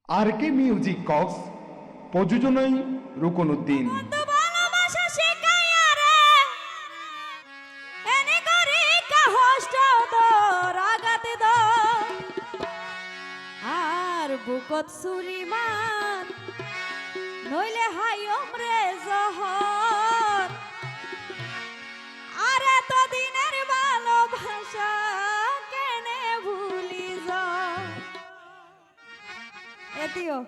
আর কে music Cox প্রযোজনায় রুকনউদ্দিন। আর বুকত সুরি মান নইলে হাই ওমরে জহর আর এত দিনের ভালোবাসা কেনে ভুলি যাও এতিও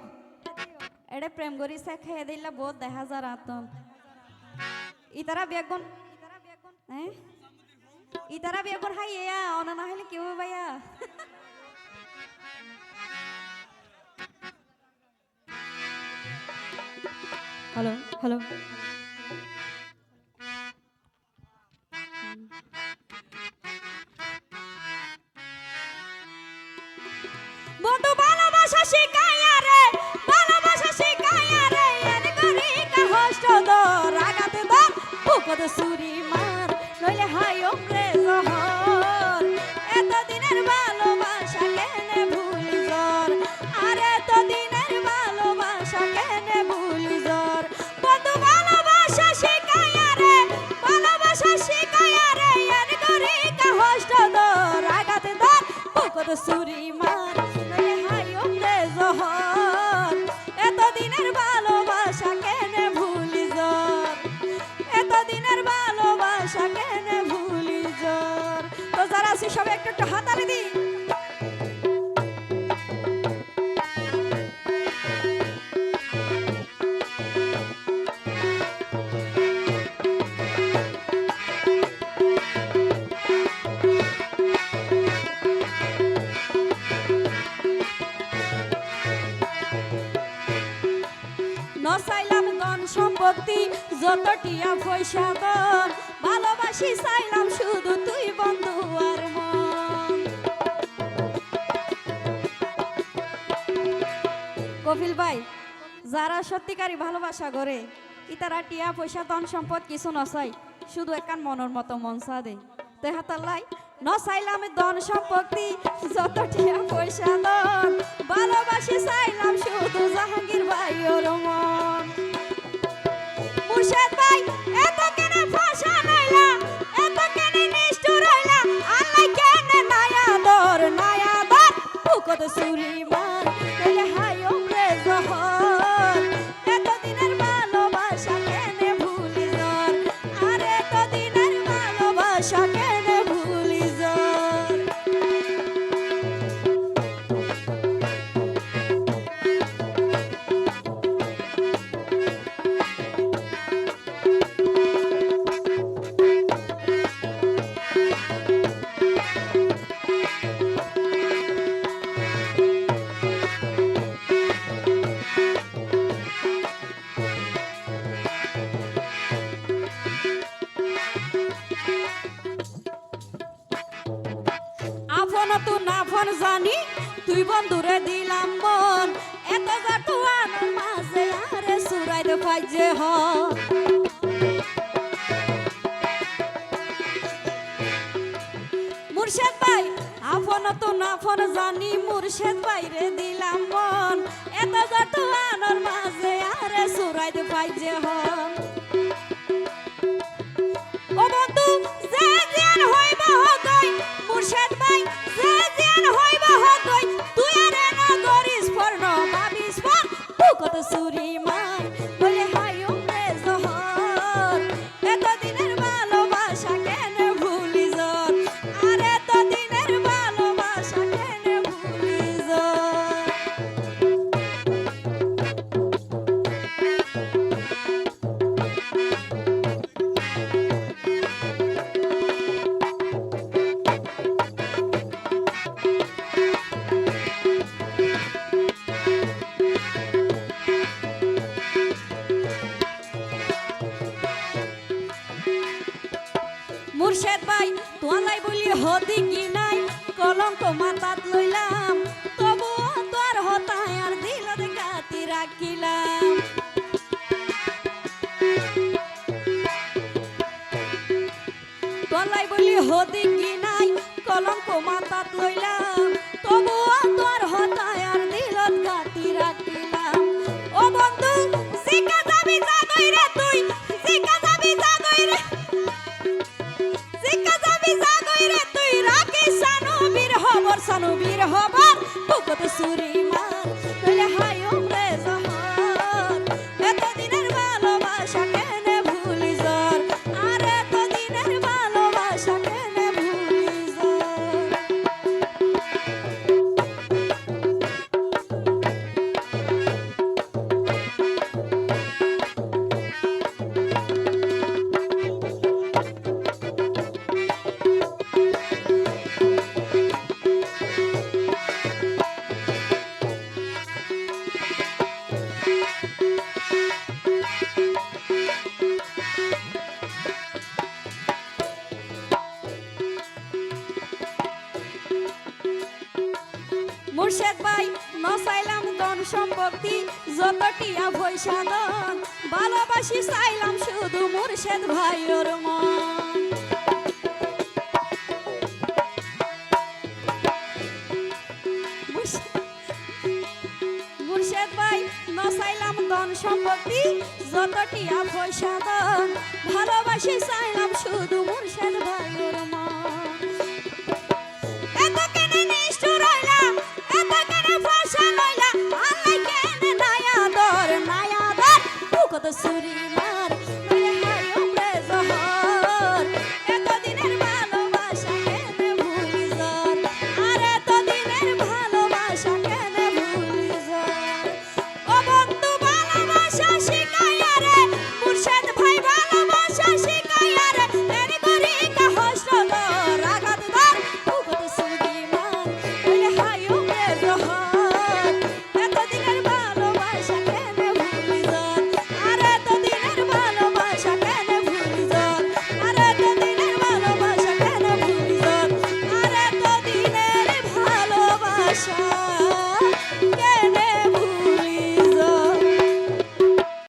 এড়ে প্রেম করি সে খেয়ে দিলা বহুত দেখা যা রাতন ইতারা বেগুন হ্যাঁ ইতারা বেগুন হাই এয়া অনা না হলে কেউ ভাইয়া হ্যালো হ্যালো বন্ধু ভালোবাসা শিখাইয়া রে ভালোবাসা শিখাইয়া রে এর করি কা হষ্ট দো রাগাতে দো বুকত সুরি মার নইলে হাই ওমরে জহর এত দিনের ভালোবাসা কেনে ভুলি জর আর এত দিনের ভালোবাসা কেনে ভুলি জর বন্ধু ভালোবাসা শিখাইয়া রে ভালোবাসা শিখাইয়া রে এর করি কা হষ্ট দো রাগাতে দো বুকত সুরি মার নইলে হাই ওমরে জহর এত দিনের ভালোবাসা কেনে ভুলি জর এত দিনের ভালোবাসা কেনে ভুলি জর তো যারা আছি সবাই একটু একটু হাতালি দি নসাইলাম ধন সম্পত্তি যত টিয়া পয়সা দন ভালোবাসি চাইলাম শুধু তুই বন্ধু আর মন কপিল ভাই যারা সত্যিকারী ভালোবাসা করে ইতারা টিয়া পয়সা ধন সম্পদ কিছু নসাই শুধু একান মনের মতো মন সাদে তেহাতাল্লাই নসাইলাম ধন সম্পত্তি যত টিয়া পয়সা দন ভালোবাসি চাইলাম শুধু জাহাঙ্গীর ভাই ওর মন মুর্শেদ ভাই এত কেনে ফাঁসা নাইলা এত কেনে নিষ্ঠুর হইলা আল্লাহ কেনে নায়া দর বুকত সুরি মার কইলে হাই ওমরে জহর এত দিনের ভালোবাসা কেনে ভুলি জর আর এত দিনের ভালোবাসা কেনে ভুলি জর আপন তু না ফোন জানি তুই বন্ধুরে দিলাম মন এত জাটু আনর মাঝে আরে সুরাই দে পাইজে হ মুর্শেদ ভাই আপন তু না ফোন জানি মুর্শেদ ভাই রে দিলাম মন এত জাটু আনর মাঝে আরে সুরাই দে পাইজে হ ও বন্ধু যে জিয়ান হইব হগই মুর্শেদ ভাই যে জিয়ান হইব হগই তুই আরে নগরিস ফর্ণ ভাবিস ফর বুকত সুরি মার বলে হাই ওমরে জহর এত দিনের ভালোবাসা কেনে ভুলি জর আর এত দিনের ভালোবাসা কেনে ভুলি জর মুর্শেদ ভাই তোলাই বলি হদি কি নাই কলঙ্ক মাথাত লইলাম তবু তোর হতায় আর দিলত গাতি রাখিলাম তোলাই বলি হদি কি নাই কলঙ্ক মাথাত লইলাম তবু তোর হতায় আর দিলত গাতি রাখিলাম ধন সম্পত্তি যত টিয়া পয়সা দন ভালোবাসি চাইলাম শুধু মুর্শেদ ভাইয়ের মন মুর্শেদ ভাই নসাইলাম ধন সম্পত্তি যত টিয়া পয়সা দন ভালোবাসি চাইলাম শুধু মুর্শেদ ভাইয়ের মন এত কেন নিষ্ঠুর হইলাম এত কেন ফাঁসা লইলাম আল্লাহ কেন নায়াদর কত সুরি